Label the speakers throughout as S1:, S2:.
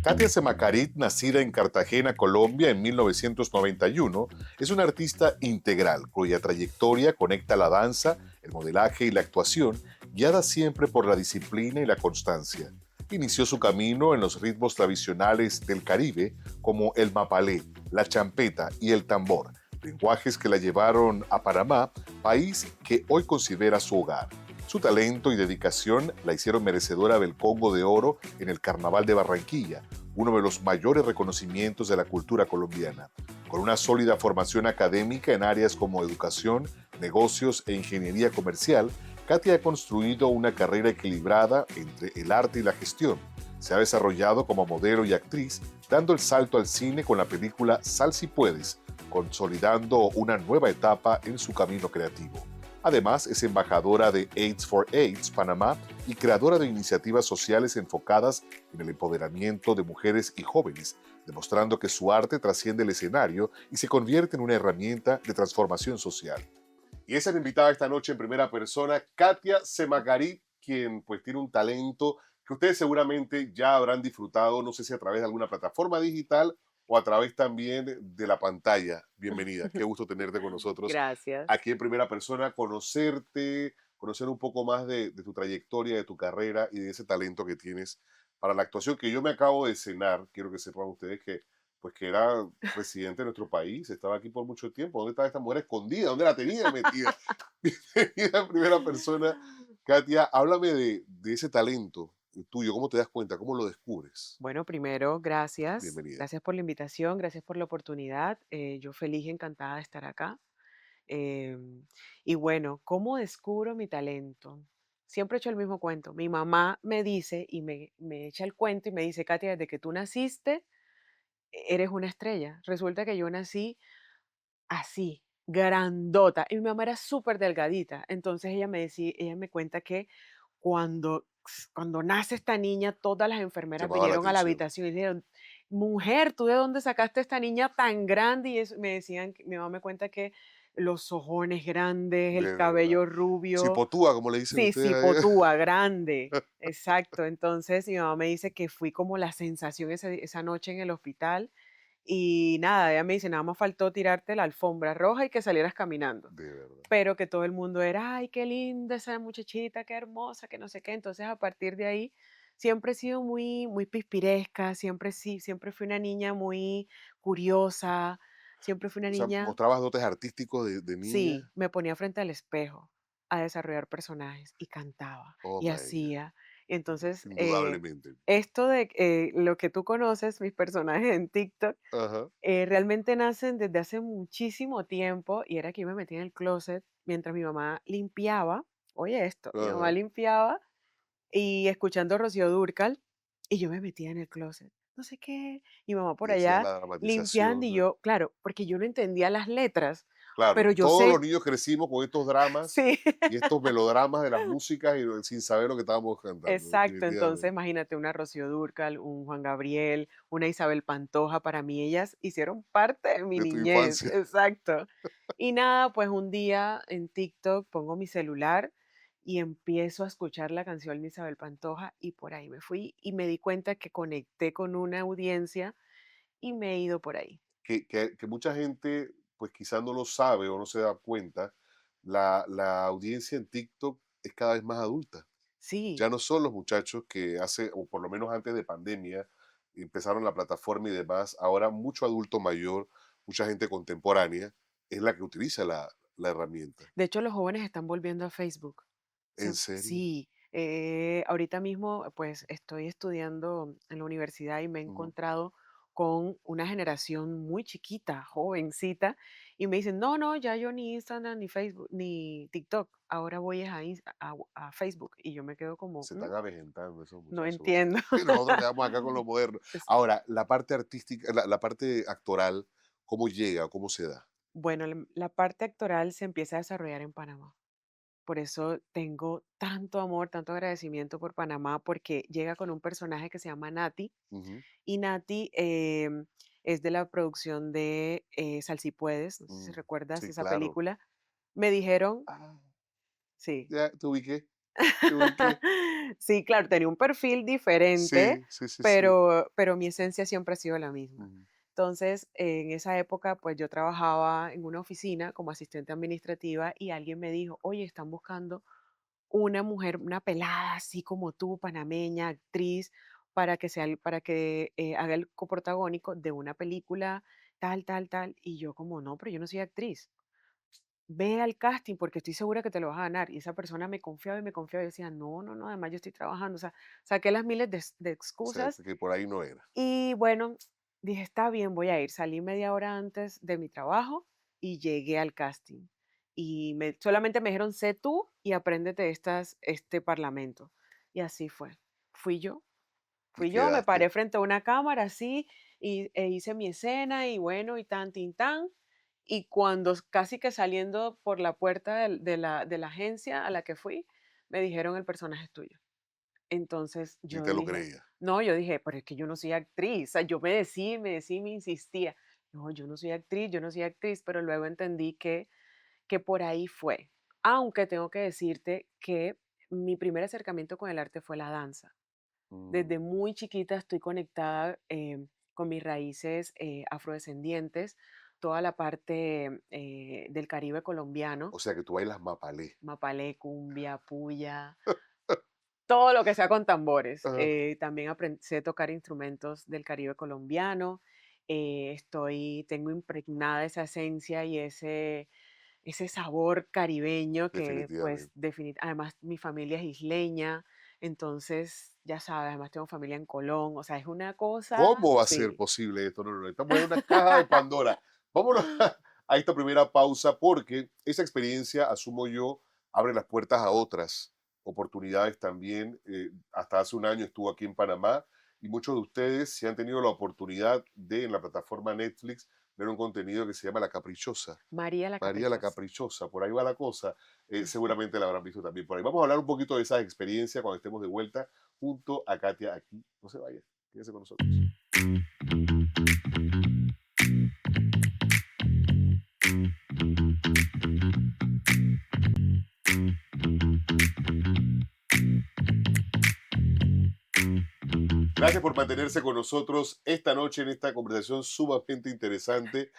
S1: Katia Semacarit, nacida en Cartagena, Colombia, en 1991, es una artista integral cuya trayectoria conecta la danza, el modelaje y la actuación, guiada siempre por la disciplina y la constancia. Inició su camino en los ritmos tradicionales del Caribe, como el mapalé, la champeta y el tambor, lenguajes que la llevaron a Panamá, país que hoy considera su hogar. Su talento y dedicación la hicieron merecedora del Congo de Oro en el Carnaval de Barranquilla, uno de los mayores reconocimientos de la cultura colombiana. Con una sólida formación académica en áreas como educación, negocios e ingeniería comercial, Katia ha construido una carrera equilibrada entre el arte y la gestión. Se ha desarrollado como modelo y actriz, dando el salto al cine con la película Sal si puedes, consolidando una nueva etapa en su camino creativo. Además, es embajadora de AIDS for AIDS Panamá y creadora de iniciativas sociales enfocadas en el empoderamiento de mujeres y jóvenes, demostrando que su arte trasciende el escenario y se convierte en una herramienta de transformación social. Y esa es la invitada esta noche en primera persona, Katia Semacarit, quien pues tiene un talento que ustedes seguramente ya habrán disfrutado, no sé si a través de alguna plataforma digital o a través también de la pantalla. Bienvenida, qué gusto tenerte con nosotros
S2: Gracias.
S1: aquí en primera persona, conocerte, conocer un poco más de tu trayectoria, de tu carrera y de ese talento que tienes para la actuación que yo me acabo de cenar. Quiero que sepan ustedes que pues que era residente de nuestro país, estaba aquí por mucho tiempo. ¿Dónde estaba esta mujer escondida? ¿Dónde la tenía metida? Bienvenida en primera persona. Katia, háblame de ese talento tuyo, ¿cómo te das cuenta? ¿Cómo lo descubres?
S2: Bueno, primero, gracias.
S1: Bienvenida.
S2: Gracias por la invitación, gracias por la oportunidad. Yo feliz y encantada de estar acá. Y bueno, ¿cómo descubro mi talento? Siempre he hecho el mismo cuento. Mi mamá me dice y me echa el cuento y me dice, Katia, desde que tú naciste, eres una estrella. Resulta que yo nací así, grandota. Y mi mamá era súper delgadita. Entonces ella me cuenta que cuando nace esta niña, todas las enfermeras
S1: Llamaba la
S2: vinieron a la
S1: atención.
S2: habitación y dijeron: "Mujer, ¿tú de dónde sacaste esta niña tan grande?". Y me decían, mi mamá me cuenta que los ojones grandes, el
S1: De verdad.
S2: cabello rubio,
S1: Cipotúa, como le dicen
S2: sí,
S1: ustedes ahí.
S2: cipotúa, grande. Exacto. Entonces, mi mamá me dice que fui como la sensación esa noche en el hospital y nada, ella me dice: "Nada más faltó tirarte la alfombra roja y que salieras caminando".
S1: De verdad.
S2: Pero que todo el mundo era: "Ay, qué linda esa muchachita, qué hermosa, que no sé qué". Entonces, a partir de ahí, siempre he sido muy pispiresca, siempre fui una niña muy curiosa, siempre fui una
S1: O sea,
S2: niña.
S1: mostrabas dotes artísticos de
S2: Sí,
S1: niña.
S2: me ponía frente al espejo a desarrollar personajes y cantaba
S1: Oh
S2: y
S1: my God.
S2: hacía. Entonces,
S1: Indudablemente.
S2: esto de lo que tú conoces, mis personajes en TikTok,
S1: Ajá.
S2: realmente nacen desde hace muchísimo tiempo y era que yo me metía en el closet mientras mi mamá limpiaba. Oye esto, mi mamá
S1: Ajá.
S2: limpiaba y escuchando Rocío Dúrcal y yo me metía en el closet. No sé qué. Y mamá por
S1: Y hacías
S2: allá
S1: la
S2: limpiando
S1: dramatización.
S2: y yo, claro, porque yo no entendía las letras, pero
S1: Claro,
S2: yo
S1: todos los
S2: sé,
S1: niños crecimos con estos dramas
S2: sí.
S1: y estos melodramas de las músicas y sin saber lo que estábamos cantando,
S2: Exacto, entonces
S1: definitivamente.
S2: imagínate una Rocío Dúrcal, un Juan Gabriel, una Isabel Pantoja, para mí ellas hicieron parte de mi
S1: De tu
S2: niñez,
S1: infancia.
S2: exacto. Y nada, pues un día en TikTok pongo mi celular y empiezo a escuchar la canción de Isabel Pantoja y por ahí me fui y me di cuenta que conecté con una audiencia y me he ido por ahí.
S1: Que mucha gente, pues quizás no lo sabe o no se da cuenta, la audiencia en TikTok es cada vez más adulta.
S2: Sí,
S1: Ya no son los muchachos que hace, o por lo menos antes de pandemia, empezaron la plataforma y demás. Ahora mucho adulto mayor, mucha gente contemporánea, es la que utiliza la herramienta.
S2: de hecho los jóvenes están volviendo a Facebook.
S1: ¿En serio?
S2: Sí, ahorita mismo pues estoy estudiando en la universidad y me he
S1: Ujú.
S2: encontrado con una generación muy chiquita, jovencita, y me dicen, no, no, ya yo ni Instagram, ni Facebook, ni TikTok, ahora voy es a Facebook. Y yo me quedo como,
S1: Se están avejentando esos
S2: no
S1: muchachos.
S2: entiendo.
S1: Y nosotros quedamos acá con lo moderno.
S2: Es-
S1: Ahora, la parte artística, la parte actoral, ¿cómo llega? ¿Cómo se da?
S2: Bueno, la parte actoral se empieza a desarrollar en Panamá. Por eso tengo tanto amor, tanto agradecimiento por Panamá, porque llega con un personaje que se llama Nati.
S1: Ujú.
S2: Y Nati, es de la producción de, Sal si puedes, no sé si
S1: Mm,
S2: recuerdas
S1: sí,
S2: esa
S1: claro.
S2: película. Me dijeron,
S1: Ah,
S2: sí,
S1: ya te ubiqué.
S3: ¿Por qué?
S2: Sí, claro, tenía un perfil diferente,
S3: Sí, sí, sí, sí.
S2: pero mi esencia siempre ha sido la misma.
S3: Ujú.
S2: Entonces, en esa época, pues yo trabajaba en una oficina como asistente administrativa y alguien me dijo, oye, están buscando una mujer, una pelada así como tú, panameña, actriz, para que haga el coprotagónico de una película tal, tal, tal. Y yo como, no, pero yo no soy actriz. Ve al casting porque estoy segura que te lo vas a ganar. Y esa persona me confiaba y me confiaba y decía, no, no, no, además yo estoy trabajando. O sea, saqué las miles de
S3: O sea,
S2: excusas
S3: que por ahí no era.
S2: y bueno, dije, está bien, voy a ir. Salí media hora antes de mi trabajo y llegué al casting. Y solamente me dijeron, sé tú y apréndete este parlamento. Y así fue. Fui yo.
S3: Y
S2: Fui yo, me
S3: quedaste.
S2: paré frente a una cámara así e hice mi escena y bueno, y tan, tin, tan. Y cuando casi que saliendo por la puerta de la agencia a la que fui, me dijeron el personaje es tuyo. Entonces
S3: Ni
S2: yo
S3: te lo
S2: dije,
S3: creía.
S2: no, yo dije, pero es que yo no soy actriz. O sea, yo me decía, me insistía. No, yo no soy actriz, yo no soy actriz, pero luego entendí que por ahí fue. Aunque tengo que decirte que mi primer acercamiento con el arte fue la danza. Desde
S3: Mm.
S2: muy chiquita estoy conectada con mis raíces afrodescendientes, toda la parte del Caribe colombiano,
S3: O sea, que tú bailas mapalé.
S2: mapalé, cumbia, puya, todo lo que sea con tambores.
S3: Ajá.
S2: También sé tocar instrumentos del Caribe colombiano. Tengo impregnada esa esencia y ese sabor caribeño que pues
S3: Definitivamente.
S2: además mi familia es isleña, entonces ya sabes, además tengo familia en Colón, o sea, es una cosa,
S3: ¿Cómo va a ser
S2: sí.
S3: posible esto? No, no, no. Estamos en una caja de Pandora. Vámonos a esta primera pausa porque esa experiencia, asumo yo, abre las puertas a otras oportunidades también. Hasta hace un año estuvo aquí en Panamá y muchos de ustedes se han tenido la oportunidad de en la plataforma Netflix ver un contenido que se llama La Caprichosa.
S2: María la
S3: María la
S2: Caprichosa.
S3: Caprichosa, por ahí va la cosa. Seguramente la habrán visto también por ahí. Vamos a hablar un poquito de esa experiencia cuando estemos de vuelta junto a Katia aquí. No se vaya, quédese con nosotros. Gracias por mantenerse con nosotros esta noche en esta conversación sumamente interesante.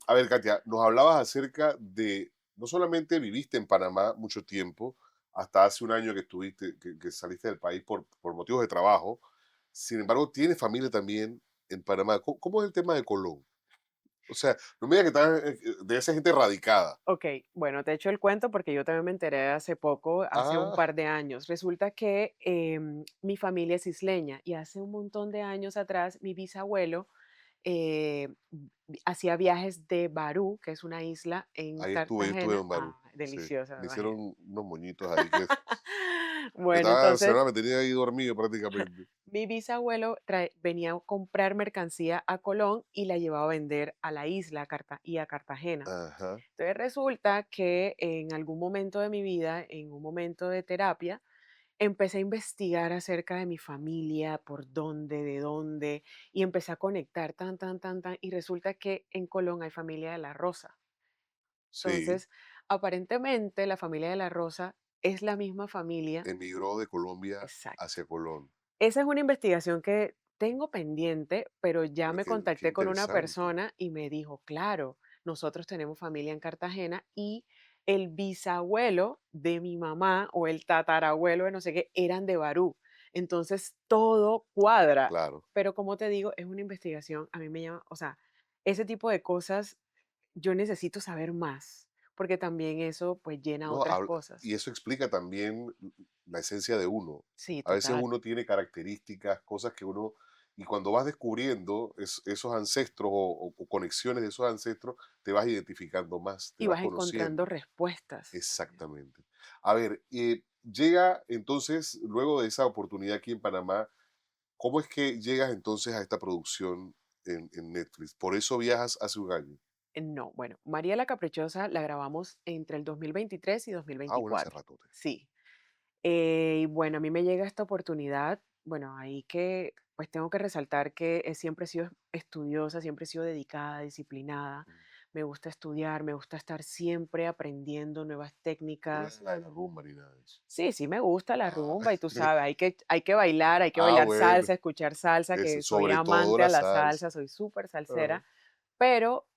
S3: A ver, Katia, nos hablabas acerca de, no solamente viviste en Panamá mucho tiempo, hasta hace un año que estuviste, que saliste del país por motivos de trabajo, sin embargo, tienes familia también en Panamá. ¿Cómo es el tema de Colón? O sea, no me digas que de esa gente radicada.
S2: Ok, bueno, te echo el cuento porque yo también me enteré hace poco, hace un
S3: Ah,
S2: par de años. Resulta que mi familia es isleña y hace un montón de años atrás mi bisabuelo eh, hacía viajes de Barú, que es una isla en
S3: ahí estuve, yo estuve
S2: Cartagena.
S3: en
S2: Ah,
S3: Barú. Sí,
S2: deliciosa, me
S3: me
S2: imagino.
S3: hicieron unos moñitos ahí que
S2: Bueno, entonces
S3: me tenía ahí dormido prácticamente.
S2: mi bisabuelo venía a comprar mercancía a Colón y la llevaba a vender a la isla y a Cartagena.
S3: Ajá.
S2: Entonces resulta que en algún momento de mi vida, en un momento de terapia, empecé a investigar acerca de mi familia, por dónde, de dónde, y empecé a conectar tan, tan, tan, tan, y resulta que en Colón hay familia de la Rosa.
S3: Sí,
S2: Entonces, aparentemente la familia de la Rosa es la misma familia.
S3: emigró de Colombia
S2: Exacto.
S3: hacia Colón.
S2: Esa es una investigación que tengo pendiente, pero ya
S3: Pero
S2: me
S3: qué
S2: contacté con una
S3: interesante.
S2: persona y me dijo, claro, nosotros tenemos familia en Cartagena y el bisabuelo de mi mamá o el tatarabuelo de no sé qué eran de Barú. Entonces todo cuadra.
S3: Claro.
S2: Pero como te digo, es una investigación, a mí me llama, o sea, ese tipo de cosas yo necesito saber más, porque también eso pues llena
S3: No,
S2: otras cosas.
S3: y eso explica también la esencia de uno.
S2: Sí,
S3: A veces
S2: total.
S3: uno tiene características, cosas que uno, y cuando vas descubriendo esos ancestros o conexiones de esos ancestros, te vas identificando más, te
S2: Y
S3: vas
S2: vas encontrando
S3: conociendo.
S2: respuestas también.
S3: Exactamente. A ver, llega entonces, luego de esa oportunidad aquí en Panamá, ¿cómo es que llegas entonces a esta producción en Netflix? Por eso viajas hace un año.
S2: No, bueno, María la Caprichosa la grabamos entre el 2023 y
S3: Ah, bueno, hace
S2: 2024.
S3: ratote.
S2: Sí. Y bueno, a mí me llega esta oportunidad, bueno, ahí que pues tengo que resaltar que siempre he sido estudiosa, siempre he sido dedicada, disciplinada, me gusta estudiar, me gusta estar siempre aprendiendo nuevas
S3: No
S2: técnicas.
S3: es la de la rumba ni nada de eso.
S2: Sí, sí me gusta la
S3: Ah,
S2: rumba y tú sabes, hay que
S3: ah,
S2: bailar
S3: bueno,
S2: salsa, escuchar salsa,
S3: ese,
S2: que soy
S3: sobre todo
S2: amante a
S3: la
S2: la
S3: salsa.
S2: salsa, soy súper
S3: Ajá.
S2: salsera,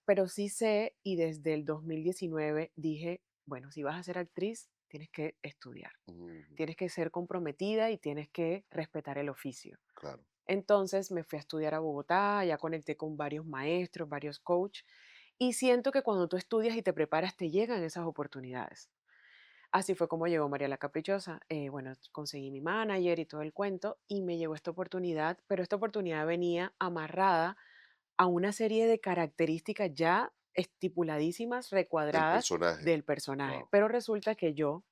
S2: pero sí sé y desde el 2019 dije, bueno, si vas a ser actriz, tienes que estudiar,
S3: Ujú,
S2: tienes que ser comprometida y tienes que respetar el oficio.
S3: claro.
S2: Entonces me fui a estudiar a Bogotá, ya conecté con varios maestros, varios coach, y siento que cuando tú estudias y te preparas, te llegan esas oportunidades. Así fue como llegó María la Caprichosa. Bueno, conseguí mi manager y todo el cuento y me llegó esta oportunidad, pero esta oportunidad venía amarrada a una serie de características ya estipuladísimas,
S3: Del
S2: recuadradas
S3: personaje.
S2: del personaje.
S3: Wow.
S2: Pero resulta que yo,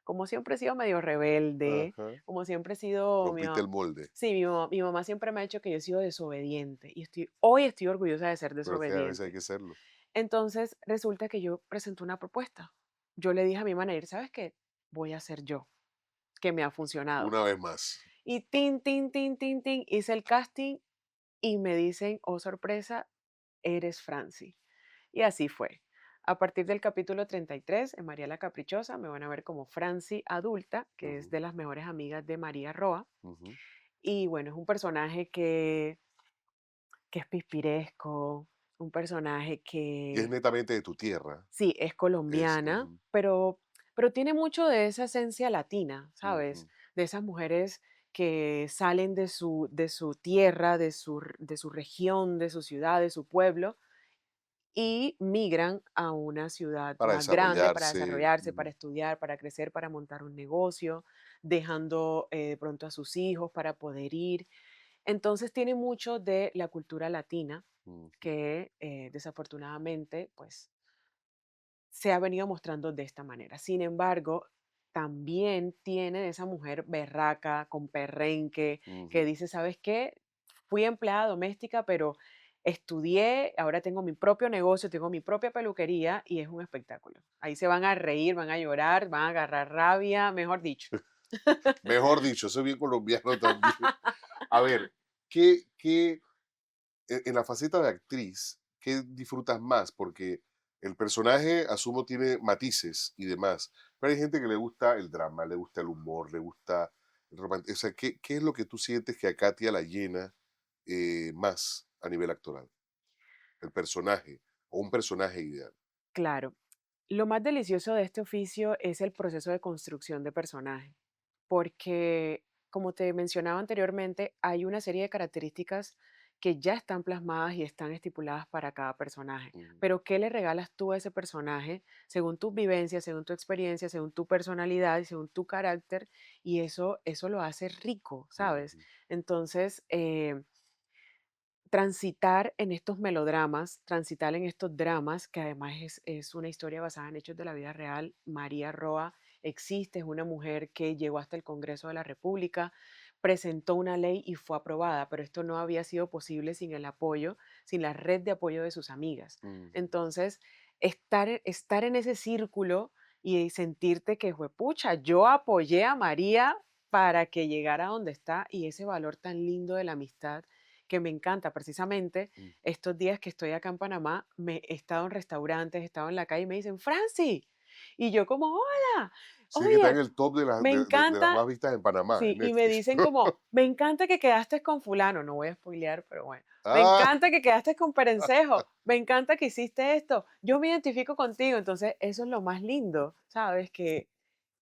S2: como siempre he sido medio rebelde,
S3: Ajá.
S2: como siempre he sido,
S3: Rompiste el molde.
S2: sí, mi mamá siempre me ha dicho que yo he sido desobediente y hoy estoy orgullosa de ser
S3: Pero que a veces hay
S2: desobediente.
S3: que serlo.
S2: Entonces, resulta que yo presenté una propuesta. Yo le dije a mi manager, ¿sabes qué? Voy a ser yo, que me ha funcionado.
S3: Una vez más.
S2: Y tin, tin, tin, tin, tin, hice el casting y me dicen, oh sorpresa, eres Franci. Y así fue. A partir del capítulo 33, en María la Caprichosa, me van a ver como Franci adulta, que es
S3: Ujú,
S2: de las mejores amigas de María Roa.
S3: ujú.
S2: Y bueno, es un personaje que es pispiresco, un personaje
S3: Y es
S2: que
S3: netamente de tu tierra.
S2: sí, es
S3: Es.
S2: colombiana,
S3: Ujú,
S2: pero tiene mucho de esa esencia latina, ¿sabes?
S3: ujú.
S2: De esas mujeres que salen de su tierra, de su región, de su ciudad, de su pueblo, y migran a una ciudad
S3: Para
S2: más grande para
S3: desarrollarse.
S2: desarrollarse, para
S3: Ujú,
S2: estudiar, para crecer, para montar un negocio, dejando de pronto a sus hijos para poder ir. Entonces tiene mucho de la cultura latina
S3: ujú.
S2: que desafortunadamente, pues se ha venido mostrando de esta manera. Sin embargo, también tiene de esa mujer berraca, con perrenque, que
S3: Ujú.
S2: dice, ¿sabes qué? Fui empleada doméstica, pero estudié, ahora tengo mi propio negocio, tengo mi propia peluquería y es un espectáculo. Ahí se van a reír, van a llorar, van a agarrar rabia, mejor dicho.
S3: Mejor dicho, soy bien colombiano también. A ver, ¿qué en la faceta de actriz, qué disfrutas más? Porque el personaje, asumo, tiene matices y demás, pero hay gente que le gusta el drama, le gusta el humor, le gusta el romanticismo. O sea, ¿qué es lo que tú sientes que a Katia la llena más a nivel actoral? El personaje o un personaje ideal.
S2: Claro, lo más delicioso de este oficio es el proceso de construcción de personaje, porque, como te mencionaba anteriormente, hay una serie de características que ya están plasmadas y están estipuladas para cada personaje.
S3: Ujú,
S2: Pero, ¿qué le regalas tú a ese personaje según tus vivencias, según tu experiencia, según tu personalidad y según tu carácter? Y eso lo hace rico, ¿sabes?
S3: ujú,
S2: Entonces, transitar en estos melodramas, transitar en estos dramas, que además es una historia basada en hechos de la vida real. María Roa existe, es una mujer que llegó hasta el Congreso de la República, presentó una ley y fue aprobada, pero esto no había sido posible sin el apoyo, sin la red de apoyo de sus amigas.
S3: ujú.
S2: Entonces, estar en ese círculo y sentirte que, pucha, yo apoyé a María para que llegara a donde está y ese valor tan lindo de la amistad que me encanta. Precisamente
S3: Mm.
S2: estos días que estoy acá en Panamá, me he estado en restaurantes, he estado en la calle y me dicen, Franci. Y yo como, hola,
S3: Sí, es que está en
S2: oye,
S3: el top
S2: me
S3: de las
S2: encanta.
S3: más vistas en Panamá,
S2: Sí,
S3: en
S2: y me
S3: Netflix.
S2: dicen como, me encanta que quedaste con fulano, no voy a spoilear, pero bueno, me
S3: Ah,
S2: encanta que quedaste con Perencejo, me encanta que hiciste esto, yo me identifico contigo, entonces eso es lo más lindo, ¿sabes?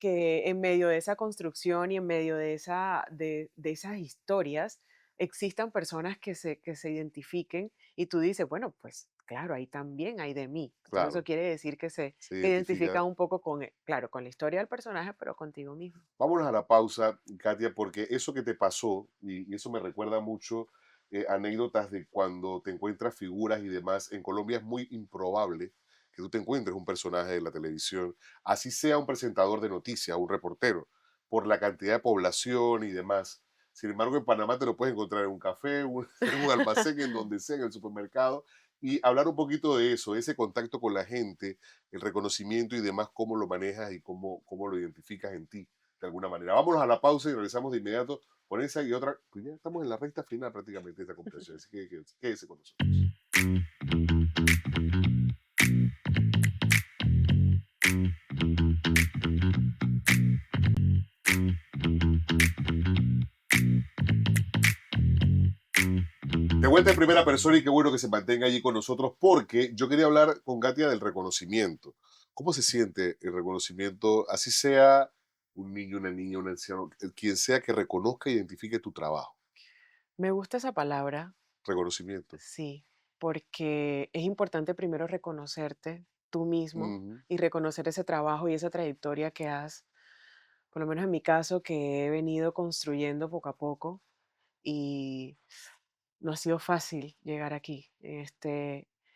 S2: Que en medio de esa construcción y en medio de esas historias existan personas que se identifiquen y tú dices, bueno, pues claro, ahí también hay de mí. Entonces eso
S3: claro,
S2: quiere decir que
S3: se
S2: se
S3: identifica.
S2: identifica un poco con, claro, con la historia del personaje, pero contigo mismo.
S3: Vámonos a la pausa, Katia, porque eso que te pasó, y eso me recuerda mucho anécdotas de cuando te encuentras figuras y demás. En Colombia es muy improbable que tú te encuentres un personaje de la televisión, así sea un presentador de noticias, un reportero, por la cantidad de población y demás. Sin embargo, en Panamá te lo puedes encontrar en un café, en un almacén, en donde sea, en el supermercado, y hablar un poquito de eso, ese contacto con la gente, el reconocimiento y demás, cómo lo manejas y cómo lo identificas en ti de alguna manera. Vámonos a la pausa y regresamos de inmediato con esa y otra. Pues ya estamos en la recta final prácticamente de esta conversación, así que quédese con nosotros. De vuelta en primera persona y qué bueno que se mantenga allí con nosotros porque yo quería hablar con Katia del reconocimiento. ¿Cómo se siente el reconocimiento, así sea un niño, una niña, un anciano, quien sea que reconozca e identifique tu trabajo?
S2: Me gusta esa palabra,
S3: Reconocimiento.
S2: sí, porque es importante primero reconocerte tú mismo
S3: Ujú.
S2: y reconocer ese trabajo y esa trayectoria que has, por lo menos en mi caso, que he venido construyendo poco a poco y no ha sido fácil llegar aquí,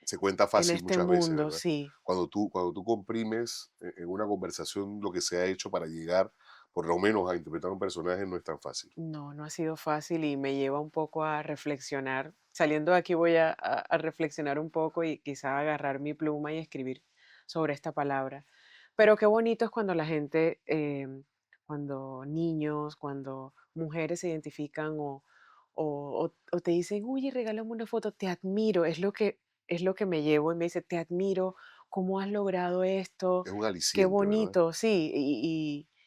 S3: Se cuenta
S2: en
S3: fácil
S2: este
S3: muchas veces,
S2: mundo,
S3: ¿verdad?
S2: sí.
S3: Cuando tú comprimes en una conversación lo que se ha hecho para llegar, por lo menos, a interpretar un personaje, no es tan fácil.
S2: No, no ha sido fácil y me lleva un poco a reflexionar. Saliendo de aquí voy a reflexionar un poco y quizá agarrar mi pluma y escribir sobre esta palabra. Pero qué bonito es cuando la gente, cuando niños, cuando mujeres se identifican o te dicen, oye, regálame una foto, te admiro, es lo que me llevo y me dice, te admiro, ¿cómo has logrado esto?
S3: Es un
S2: Qué
S3: aliciente, ¿verdad?
S2: bonito, sí.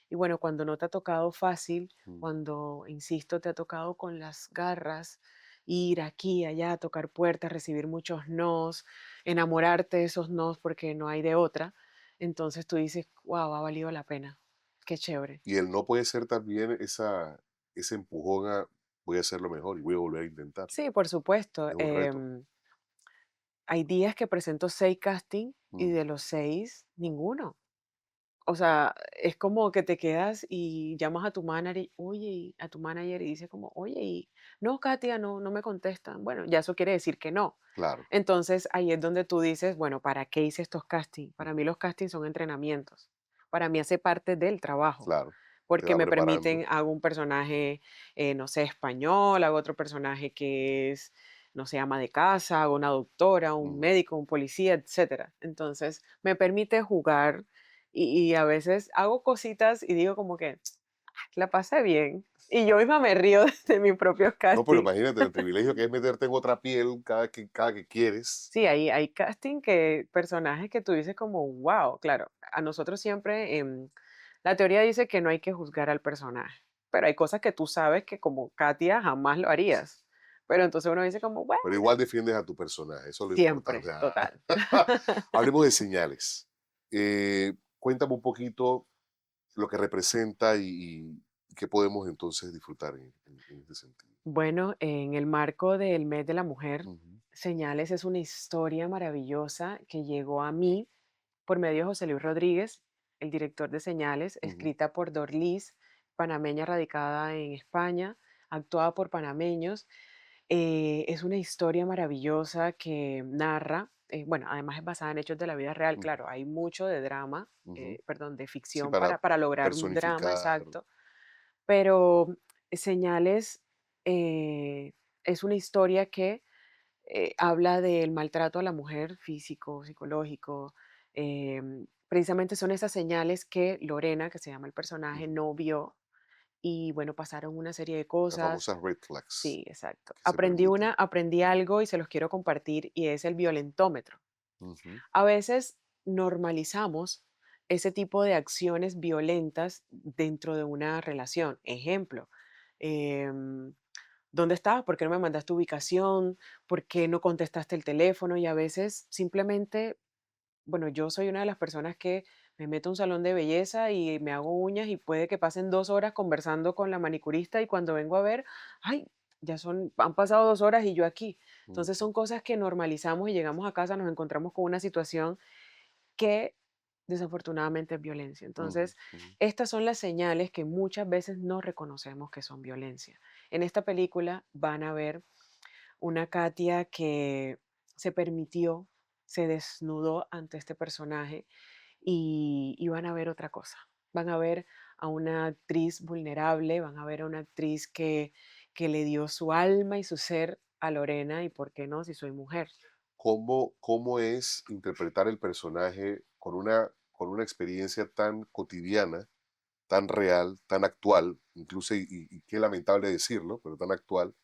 S2: Y bueno, cuando no te ha tocado fácil,
S3: Mm.
S2: cuando, insisto, te ha tocado con las garras, ir aquí, allá, tocar puertas, recibir muchos nos, enamorarte de esos nos porque no hay de otra, entonces tú dices, wow, ha valido la pena, qué chévere.
S3: Y el no puede ser también ese empujón a voy a hacerlo mejor y voy a volver a intentarlo.
S2: Sí, por supuesto.
S3: Es un reto.
S2: Hay días que presento 6 casting y
S3: Mm.
S2: de los 6 ninguno. O sea, es como que te quedas y llamas a tu manager, oye, a tu manager y dices como, oye, y no, Katia, no me contestan. Bueno, ya eso quiere decir que no.
S3: Claro,
S2: Entonces ahí es donde tú dices, bueno, ¿para qué hice estos castings? Para
S3: ujú,
S2: mí los castings son entrenamientos. Para mí hace parte del trabajo,
S3: claro, te
S2: porque
S3: va
S2: me
S3: preparando.
S2: permiten, hago un personaje, no sé, español, hago otro personaje que es, no sé, ama de casa, hago una doctora, un
S3: Ujú.
S2: médico, un policía, etcétera. Entonces me permite jugar y a veces hago cositas y digo como que la pasé bien. Y yo misma me río de mis propios
S3: No, pero
S2: castings.
S3: imagínate el privilegio que es meterte en otra piel cada que quieres.
S2: Sí, hay casting que personajes que tú dices como, wow, claro, a nosotros siempre, la teoría dice que no hay que juzgar al personaje, pero hay cosas que tú sabes que como Katia jamás lo harías. Pero entonces uno dice como, bueno,
S3: Pero igual defiendes a tu personaje, eso es lo
S2: siempre,
S3: importante. Ah.
S2: total.
S3: Hablemos de señales. Cuéntame un poquito lo que representa y qué podemos entonces disfrutar en este sentido.
S2: Bueno, en el marco del mes de la mujer,
S3: Ujú,
S2: Señales es una historia maravillosa que llegó a mí por medio de José Luis Rodríguez, el director de Señales,
S3: ujú,
S2: escrita por Dorlis, panameña radicada en España, actuada por panameños. Es una historia maravillosa que narra, bueno, además es basada en hechos de la vida real,
S3: ujú,
S2: claro, hay mucho de drama,
S3: ujú.
S2: perdón, de
S3: Sí,
S2: ficción
S3: para
S2: para lograr un drama
S3: personificar.
S2: exacto, pero Señales es una historia que habla del maltrato a la mujer físico, psicológico. Precisamente son esas señales que Lorena, que se llama el personaje,
S3: Ujú.
S2: no vio y bueno, pasaron una serie de
S3: Las
S2: cosas.
S3: famosas red flags
S2: Sí, exacto.
S3: que se permiten.
S2: Aprendí algo y se los quiero compartir y es el violentómetro.
S3: Ujú,
S2: A veces normalizamos ese tipo de acciones violentas dentro de una relación. Ejemplo, em, ¿dónde estabas? ¿Por qué no me mandaste ubicación? ¿Por qué no contestaste el teléfono? Y a veces simplemente, bueno, yo soy una de las personas que me meto a un salón de belleza y me hago uñas y puede que pasen 2 horas conversando con la manicurista y cuando vengo a ver, ay, han pasado 2 horas y yo aquí. Entonces
S3: ujú,
S2: son cosas que normalizamos y llegamos a casa, nos encontramos con una situación que desafortunadamente es violencia.
S3: ujú,
S2: Entonces,
S3: ujú.
S2: estas son las señales que muchas veces no reconocemos que son violencia. En esta película van a ver una Katia que se permitió, se desnudó ante este personaje y van a ver otra cosa. Van a ver a una actriz vulnerable, van a ver a una actriz que le dio su alma y su ser a Lorena y por qué no si soy mujer.
S3: ¿Cómo es interpretar el personaje con una experiencia tan cotidiana, tan real, tan actual, incluso, y qué lamentable decirlo, pero tan actual,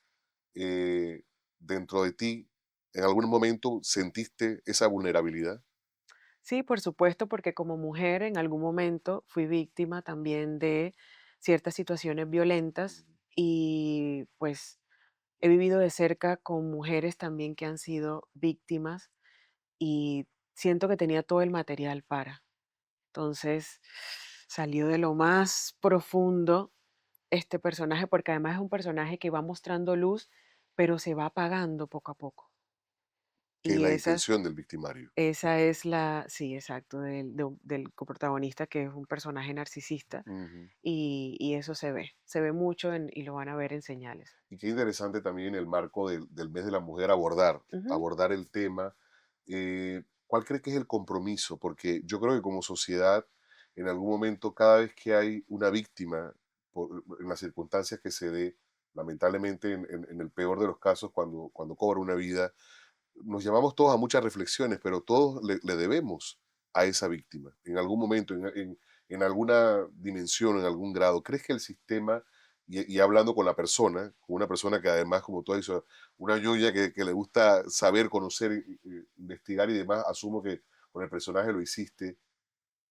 S3: eh, dentro de ti, ¿en algún momento sentiste esa vulnerabilidad?
S2: Sí, por supuesto, porque como mujer en algún momento fui víctima también de ciertas situaciones violentas
S3: Ujú,
S2: y pues He vivido de cerca con mujeres también que han sido víctimas y siento que tenía todo el material para. Entonces, salió de lo más profundo este personaje, porque además es un personaje que va mostrando luz, pero se va apagando poco a poco.
S3: que es
S2: Y
S3: la
S2: esas
S3: intención del victimario.
S2: esa es la sí, exacto, del coprotagonista, que es un personaje narcisista,
S3: Ujú.
S2: y eso se ve mucho y lo van a ver en señales.
S3: Y qué interesante también en el marco del mes de la mujer abordar,
S2: Ujú,
S3: abordar el tema. ¿Cuál crees que es el compromiso? Porque yo creo que como sociedad, en algún momento, cada vez que hay una víctima, en las circunstancias que se dé, lamentablemente en el peor de los casos, cuando cobra una vida, nos llevamos todos a muchas reflexiones, pero todos le debemos a esa víctima, en algún momento, en alguna dimensión, en algún grado. ¿Crees que el sistema, y hablando con una persona que además, como tú has dicho, una ñoña que le gusta saber, conocer, investigar y demás, asumo que con el personaje lo hiciste,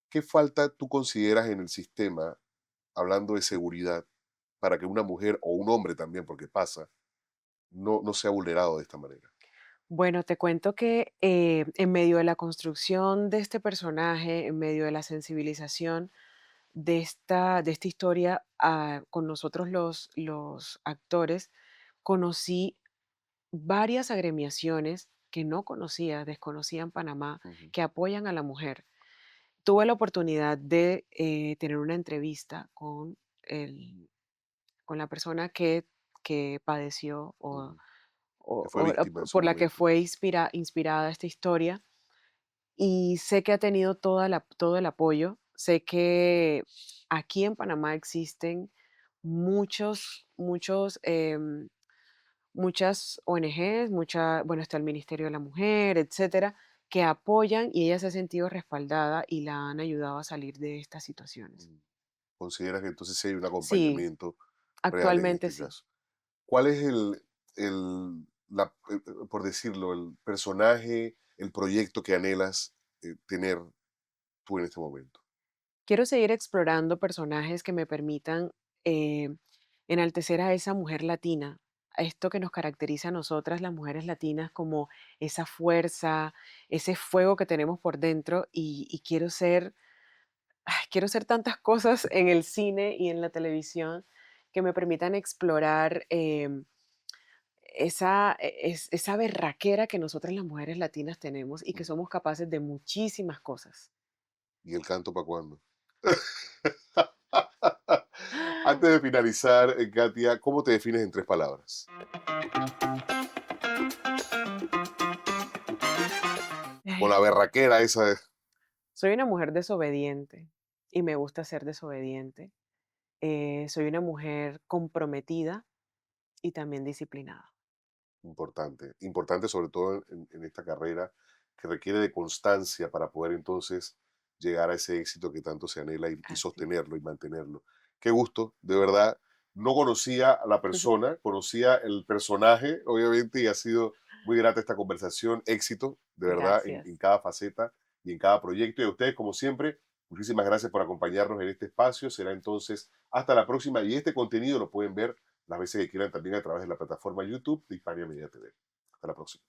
S3: ¿qué falta tú consideras en el sistema, hablando de seguridad, para que una mujer o un hombre también, porque pasa, no sea vulnerado de esta manera?
S2: bueno, te cuento que, en medio de la construcción de este personaje, en medio de la sensibilización de esta historia, con nosotros los actores, conocí varias agremiaciones que no conocía, desconocía en Panamá,
S3: Ujú,
S2: que apoyan a la mujer. Tuve la oportunidad de, tener una entrevista el con la persona que padeció
S3: ujú. Que fue
S2: o
S3: víctima en su
S2: por la que
S3: momento.
S2: fue inspirada esta historia, y sé que ha tenido todo el apoyo. Sé que aquí en Panamá existen muchas ONGs, bueno, está el Ministerio de la Mujer, etcétera, que apoyan y ella se ha sentido respaldada y la han ayudado a salir de estas situaciones.
S3: Mm. ¿Consideras que entonces sí hay un
S2: Sí,
S3: acompañamiento real en
S2: actualmente
S3: este
S2: sí.
S3: caso? ¿Cuál es por decirlo, el personaje, el proyecto que anhelas tener tú en este momento?
S2: Quiero seguir explorando personajes que me permitan eh, enaltecer a esa mujer latina, a esto que nos caracteriza a nosotras, las mujeres latinas, como esa fuerza, ese fuego que tenemos por dentro y quiero ser tantas cosas en el cine y en la televisión que me permitan explorar esa berraquera que nosotras las mujeres latinas tenemos y que
S3: Ujú.
S2: somos capaces de muchísimas cosas.
S3: ¿Y el canto para cuándo? Antes de finalizar, Katia, ¿cómo te defines en tres palabras? Con la berraquera esa de...
S2: Soy una mujer desobediente y me gusta ser desobediente. Soy una mujer comprometida y también disciplinada.
S3: Importante, importante sobre todo en esta carrera que requiere de constancia para poder entonces llegar a ese éxito que tanto se anhela y
S2: Así es.
S3: sostenerlo y mantenerlo. Qué gusto, de verdad. No conocía a la persona, conocía el personaje, obviamente, y ha sido muy grata esta conversación. Éxito, de verdad, en
S2: Gracias.
S3: cada faceta y en cada proyecto. Y a ustedes, como siempre, muchísimas gracias por acompañarnos en este espacio. Será entonces hasta la próxima. Y este contenido lo pueden ver las veces que quieran también a través de la plataforma YouTube de Hispania Media TV. Hasta la próxima.